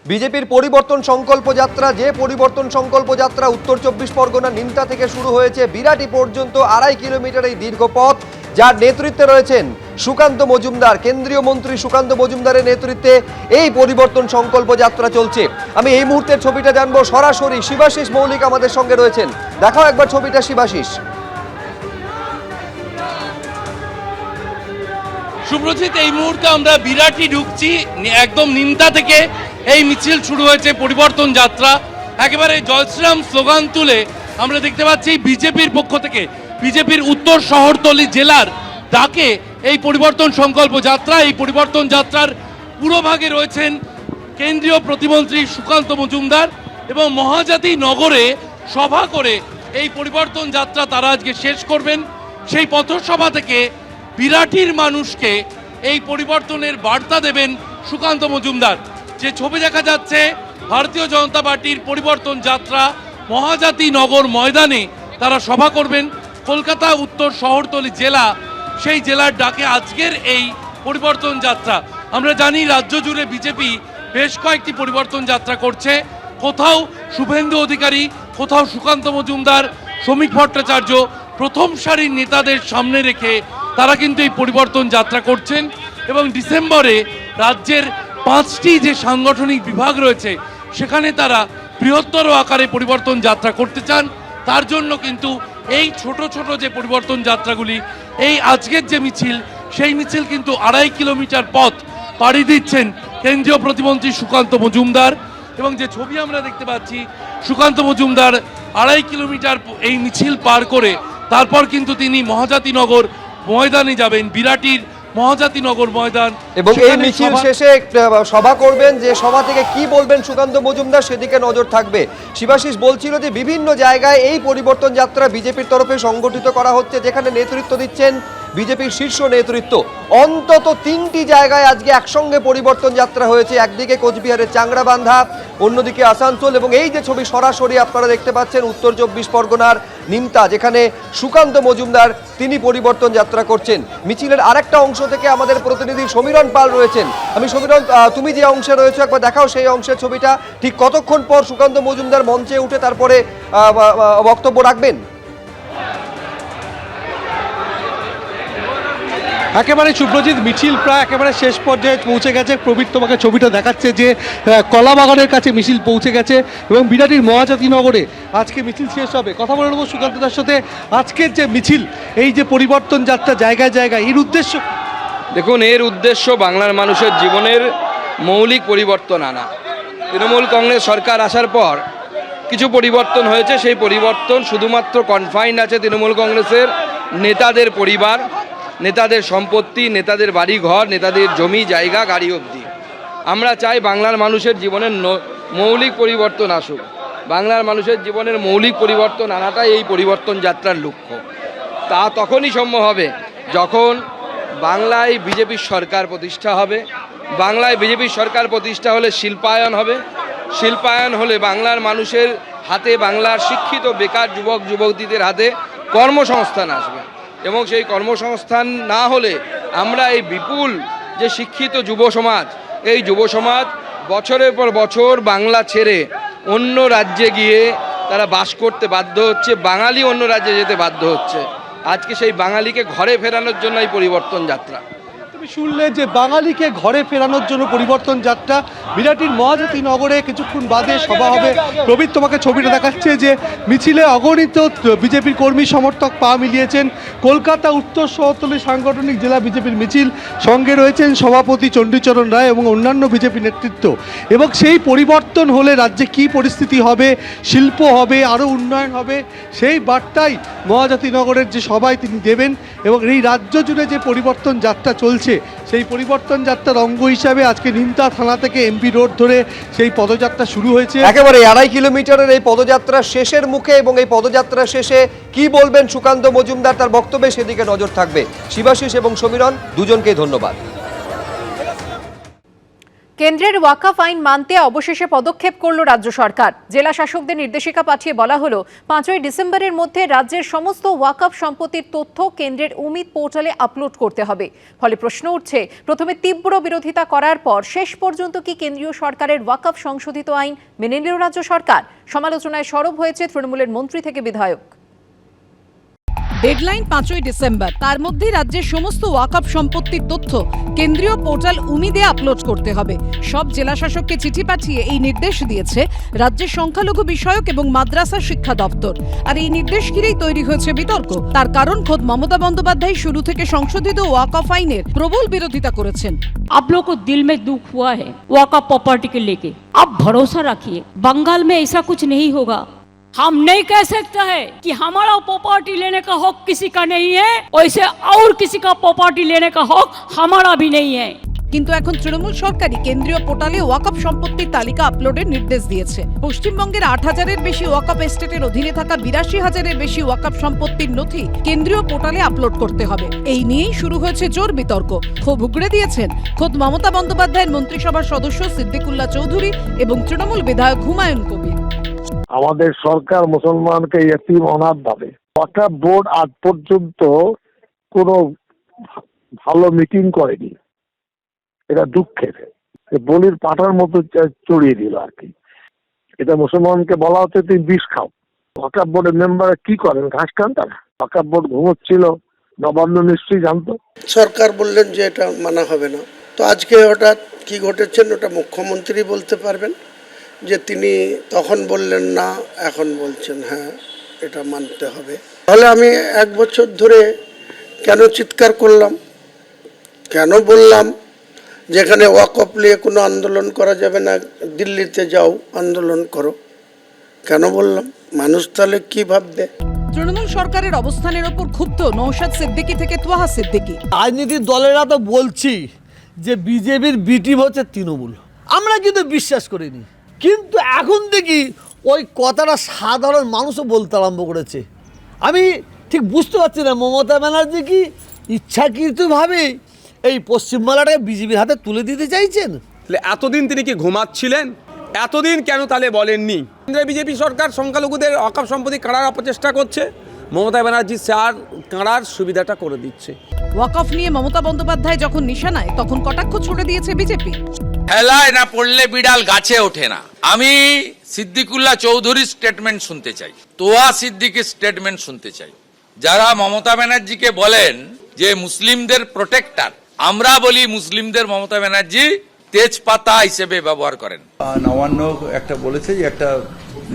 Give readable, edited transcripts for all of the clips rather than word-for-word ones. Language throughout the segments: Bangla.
বিজেপির পরিবর্তন সংকল্প যাত্রা, যে পরিবর্তন সংকল্প যাত্রা উত্তর 24 পরগনা নিমতা থেকে শুরু হয়েছে বিরাটি পর্যন্ত 2.5 কিলোমিটার এই দীর্ঘ পথ, যার নেতৃত্বে রয়েছেন সুকান্ত মজুমদার। কেন্দ্রীয় মন্ত্রী সুকান্ত মজুমদারের নেতৃত্বে এই পরিবর্তন সংকল্প যাত্রা চলছে। আমি এই মুহূর্তের ছবিটা জানবো সরাসরি, শিবাশিস মৌলিক আমাদের সঙ্গে রয়েছেন। দেখাও একবার ছবিটা শিবাশিস। সুব্রজিৎ, এই মুহূর্তে আমরা বিরাটি ঢুকছি, একদম নিমতা থেকে এই মিছিল শুরু হয়েছে পরিবর্তন যাত্রা। একেবারে জয় শ্রীরাম স্লোগান তুলে আমরা দেখতে পাচ্ছি বিজেপির পক্ষ থেকে, বিজেপির উত্তর শহরতলি জেলার ডাকে এই পরিবর্তন সংকল্প যাত্রা। এই পরিবর্তন যাত্রার পুরোভাগে রয়েছেন কেন্দ্রীয় প্রতিমন্ত্রী সুকান্ত মজুমদার এবং মহাজাতি নগরে সভা করে এই পরিবর্তন যাত্রা তারা আজকে শেষ করবেন। সেই পথসভা থেকে বিরাটির মানুষকে এই পরিবর্তনের বার্তা দেবেন সুকান্ত মজুমদার। যে ছবি দেখা যাচ্ছে, ভারতীয় জনতা পার্টির পরিবর্তন যাত্রা মহাজাতি নগর ময়দানে তারা সভা করবেন। কলকাতা উত্তর শহরতলি জেলা, সেই জেলার ডাকে আজকের এই পরিবর্তন যাত্রা। আমরা জানি রাজ্য জুড়ে বিজেপি বেশ কয়েকটি পরিবর্তন যাত্রা করছে, কোথাও শুভেন্দু অধিকারী, কোথাও সুকান্ত মজুমদার, শ্রমিক ভট্টাচার্য প্রথম সারির নেতাদের সামনে রেখে তারা কিন্তু এই পরিবর্তন যাত্রা করছেন। এবং ডিসেম্বরে রাজ্যের 5টি যে সাংগঠনিক বিভাগ রয়েছে সেখানে তারা বৃহত্তর আকারে পরিবর্তন যাত্রা করতে চান। তার জন্য কিন্তু এই ছোট ছোট যে পরিবর্তন যাত্রাগুলি, এই আজকের যে মিছিল, সেই মিছিল কিন্তু 2.5 কিলোমিটার পথ পাড়ি দিচ্ছেন কেন্দ্রীয় প্রতিমন্ত্রী সুকান্ত মজুমদার। এবং যে ছবি আমরা দেখতে পাচ্ছি, সুকান্ত মজুমদার 2.5 কিলোমিটার এই মিছিল পার করে তারপর কিন্তু তিনি মহাজাতিনগর ময়দানে যাবেন, বিরাটির মহাজাতিনগর ময়দান, এবং এই মিছিল শেষে সভা করবেন। যে সভা থেকে কি বলবেন সুকান্ত মজুমদার সেদিকে নজর থাকবে। শিবাশিস বলছিল যে বিভিন্ন জায়গায় এই পরিবর্তন যাত্রা বিজেপির তরফে সংগঠিত করা হচ্ছে, যেখানে নেতৃত্ব দিচ্ছেন বিজেপির শীর্ষ নেতৃত্ব। অন্তত 3টি জায়গায় আজকে একসঙ্গে পরিবর্তন যাত্রা হয়েছে। একদিকে কোচবিহারের চাংড়াবান্ধা, অন্যদিকে আসানসোল, এবং এই যে ছবি সরাসরি আপনারা দেখতে পাচ্ছেন উত্তর 24 পরগনার নিমতা, যেখানে সুকান্ত মজুমদার তিনি পরিবর্তন যাত্রা করছেন। মিছিলের আরেকটা অংশ থেকে আমাদের প্রতিনিধি সমীরণ পাল রয়েছেন। আমি সমীরণ, তুমি যে অংশে রয়েছে একবার দেখাও সেই অংশের ছবিটা। ঠিক কতক্ষণ পর সুকান্ত মজুমদার মঞ্চে উঠে তারপরে বক্তব্য রাখবেন? একেবারে সুব্রজিৎ, মিছিল প্রায় একেবারে শেষ পর্যায়ে পৌঁছে গেছে। প্রবীর তোমাকে ছবিটা দেখাচ্ছে যে কলাবাগানের কাছে মিছিল পৌঁছে গেছে এবং বিরাটির মহাজাতিনগরে আজকে মিছিল শেষ হবে। কথা বলে নেবো সুকান্তদার সাথে। আজকের যে মিছিল, এই যে পরিবর্তন যাত্রা জায়গায় জায়গায়, এর উদ্দেশ্য? দেখুন, এর উদ্দেশ্য বাংলার মানুষের জীবনের মৌলিক পরিবর্তন আনা। তৃণমূল কংগ্রেস সরকার আসার পর কিছু পরিবর্তন হয়েছে, সেই পরিবর্তন শুধুমাত্র কনফাইন্ড আছে তৃণমূল কংগ্রেসের নেতাদের পরিবার, নেতাদের সম্পত্তি, নেতাদের বাড়ি ঘর, নেতাদের জমি জায়গা গাড়ি অবধি। আমরা চাই বাংলার মানুষের জীবনের মৌলিক পরিবর্তন আসুক। বাংলার মানুষের জীবনের মৌলিক পরিবর্তন আনাটাই এই পরিবর্তন যাত্রার লক্ষ্য। তা তখনই সম্ভব হবে যখন বাংলায় বিজেপির সরকার প্রতিষ্ঠা হবে। বাংলায় বিজেপির সরকার প্রতিষ্ঠা হলে শিল্পায়ন হবে। শিল্পায়ন হলে বাংলার মানুষের হাতে, বাংলার শিক্ষিত বেকার যুবক যুবতীদের হাতে কর্মসংস্থান আসবে। এবং সেই কর্মসংস্থান না হলে আমরা এই বিপুল যে শিক্ষিত যুব সমাজ, এই যুব সমাজ বছরের পর বছর বাংলা ছেড়ে অন্য রাজ্যে গিয়ে তারা বাস করতে বাধ্য হচ্ছে, বাঙালি অন্য রাজ্যে যেতে বাধ্য হচ্ছে। আজকে সেই বাঙালিকে ঘরে ফেরানোর জন্য এই পরিবর্তন যাত্রা। তুমি শুনলে যে বাঙালিকে ঘরে ফেরানোর জন্য পরিবর্তন যাত্রা। বিরাটির মহাজাতিনগরে কিছুক্ষণ বাদে সভা হবে। প্রবীর তোমাকে ছবিটা দেখাচ্ছে যে মিছিলে অগণিত বিজেপির কর্মী সমর্থক পা মিলিয়েছেন। কলকাতা উত্তর শহরতলি সাংগঠনিক জেলা বিজেপির মিছিল, সঙ্গে রয়েছেন সভাপতি চণ্ডীচরণ রায় এবং অন্যান্য বিজেপি নেতৃত্ব। এবং সেই পরিবর্তন হলে রাজ্যে কী পরিস্থিতি হবে, শিল্প হবে, আরও উন্নয়ন হবে, সেই বার্তাই মহাজাতিনগরের যে সভায় তিনি দেবেন। এবং এই রাজ্য জুড়ে যে পরিবর্তন যাত্রা চলছে, সেই পরিবর্তন যাত্রার অঙ্গ হিসাবে আজকে নিমতা থানা থেকে এমপি রোড ধরে সেই পদযাত্রা শুরু হয়েছে। একেবারে 2.5 কিলোমিটারের এই পদযাত্রা শেষের মুখে, এবং এই পদযাত্রা শেষে কি বলবেন সুকান্ত মজুমদার তার বক্তব্যে সেদিকে নজর থাকবে। শিবাশিস এবং সমীরণ দুজনকেই ধন্যবাদ। কেন্দ্রের ওয়াকফ আইন মানতে অবশেষে পদক্ষেপ করল রাজ্য সরকার। জেলা শাসকদের নির্দেশিকা পাঠিয়ে বলা হলো 5ই ডিসেম্বরের মধ্যে রাজ্যের সমস্ত ওয়াকফ সম্পত্তির তথ্য কেন্দ্রের উমিদ পোর্টালে আপলোড করতে হবে। ফলে প্রশ্ন উঠছে, প্রথমে তীব্র বিরোধিতা করার পর শেষ পর্যন্ত কি কেন্দ্রীয় সরকারের ওয়াকফ সংশোধিত আইন মেনে নিল রাজ্য সরকার? সমালোচনায় সরব হয়েছে তৃণমূলের মন্ত্রী থেকে বিধায়ক। ডেডলাইন 5ই ডিসেম্বর, তার মধ্যে রাজ্যের সমস্ত ওয়াকফ সম্পত্তির তথ্য কেন্দ্রীয় পোর্টাল উমিদে আপলোড করতে হবে। সব জেলা শাসককে চিঠি পাঠিয়ে এই নির্দেশ দিয়েছে রাজ্যের সংখ্যালঘু বিষয়ক এবং মাদ্রাসা শিক্ষা দপ্তর। আর এই নির্দেশ ঘিরেই তৈরি হয়েছে বিতর্ক। তার কারণ খোদ মমতা বন্দ্যোপাধ্যায় শুরু থেকে সংশোধিত ওয়াকফ আইনের প্রবল বিরোধিতা করেছেন। आप लोग को दिल में दुख हुआ है वक़्फ़ प्रॉपर्टी के लेके, आप भरोसा रखिए बंगाल में ऐसा कुछ नहीं होगा। हम नहीं कह सकते हैं कि हमारा प्रॉपर्टी लेने का हक किसी का नहीं है, वैसे और किसी का प्रॉपर्टी लेने का हक हमारा भी नहीं है। কিন্তু এখন তৃণমূল সরকারই কেন্দ্রীয় পোর্টালে ওয়াকফ সম্পত্তির তালিকা আপলোডের নির্দেশ দিয়েছে। পশ্চিমবঙ্গের 8,000-এর বেশি ওয়াকফ এস্টেটের অধীনে থাকা 82,000-এর বেশি ওয়াকফ সম্পত্তির নথি কেন্দ্রীয় পোর্টালে আপলোড করতে হবে। এই নিয়েই শুরু হয়েছে জোর বিতর্ক। ক্ষোভ উগড়ে দিয়েছেন খোদ মমতা বন্দ্যোপাধ্যায়ের মন্ত্রিসভার সদস্য সিদ্দিকুল্লাহ চৌধুরী এবং তৃণমূল বিধায়ক হুমায়ুন কবির। আমাদের সরকার মুসলমানকে ইতিম অনাথ ভাবে। ওয়াকফ বোর্ড আজ পর্যন্ত কোনো ভালো মিটিং করেনি, এটা দুঃখের। বলির পাঠার মতো চড়িয়ে দিল আর কি। এটা মুসলমানকে বলা হচ্ছে তুমি বিষ খাও। ওয়াকফ বোর্ডের মেম্বার কি করেন? ঘাস খান তারা। ওয়াকফ বোর্ড ঘুমোচ্ছিল, নবান্ন নিশ্চয়ই জানতো। সরকার বললেন যে এটা মানা হবে না, তো আজকে হঠাৎ কি ঘটেছেন ওটা মুখ্যমন্ত্রী বলতে পারবেন, যে তিনি তখন বললেন না, এখন বলছেন হ্যাঁ এটা মানতে হবে। তাহলে আমি 1 বছর ধরে কেন চিৎকার করলাম, কেন বললাম যেখানে ওয়াকফ নিয়ে কোনো আন্দোলন করা যাবে না, দিল্লিতে যাও আন্দোলন করো, কেন বললাম? মানুষ তাহলে কি ভাববে? তৃণমূল সরকারের অবস্থানের ওপর ক্ষুব্ধ নওশাদ সিদ্দিকী থেকে তোহা সিদ্দিকী। রাজনীতির দলেরা তো বলছি যে বিজেপির বি টিম হচ্ছে তৃণমূল, আমরা কিন্তু বিশ্বাস করিনি। কিন্তু এখন দেখি ওই কথাটা সাধারণ মানুষও বলতে আরম্ভ করেছে। আমি ঠিক বুঝতে পারছি না মমতা ব্যানার্জি কি ইচ্ছাকৃতভাবে এই পশ্চিমবাংলাটাকে বিজেপির হাতে তুলে দিতে চাইছেন? এতদিন তিনি কি ঘুমাচ্ছিলেন? এতদিন কেন তাহলে বলেননি? কেন্দ্রের বিজেপি সরকার সংখ্যালঘুদের ওয়াকফ সম্পত্তি কাড়ার অপচেষ্টা করছে, মমতা ব্যানার্জি স্যার কাড়ার সুবিধাটা করে দিচ্ছে। ওয়াকফ নিয়ে মমতা বন্দ্যোপাধ্যায় যখন নিশানায়, তখন কটাক্ষ ছুড়ে দিয়েছে বিজেপি। হেলায় না পড়লে বিড়াল গাছে ওঠে না। আমি সিদ্দিকুল্লাহ চৌধুরীর স্টেটমেন্ট শুনতে চাই, তোয়া সিদ্দিকের স্টেটমেন্ট শুনতে চাই। যারা মমতা ব্যানার্জিকে বলেন যে মুসলিমদের প্রোটেক্টর, আমরা বলি মুসলিমদের মমতা ব্যানার্জি তেজপাতা হিসেবে ব্যবহার করেন। নবান্ন একটা বলেছে যে একটা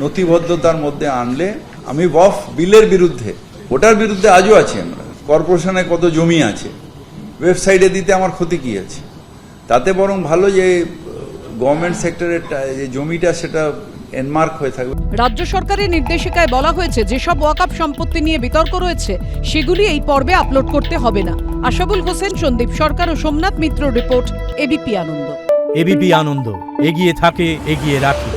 নথিবদ্ধতার মধ্যে আনলে, আমি ওয়াকফ বিলের বিরুদ্ধে, ওটার বিরুদ্ধে আজও আছি আমরা। কর্পোরেশনে কত জমি আছে, ওয়েবসাইটে দিতে আমার ক্ষতি কি আছে? তাতে বরং ভালো যে গভর্নমেন্ট সেক্টরের যে জমিটা সেটা এনমার্ক হয়ে থাকবে। রাজ্য সরকারের নির্দেশিকায় বলা হয়েছে যেসব ওয়াকফ সম্পত্তি নিয়ে বিতর্ক রয়েছে সেগুলি এই পর্বে আপলোড করতে হবে না। আশাবুল হোসেন, সন্দীপ সরকার ও সোমনাথ মিত্র রিপোর্ট, এবিপি আনন্দ। এবিপি আনন্দ, এগিয়ে থাকে, এগিয়ে রাখে।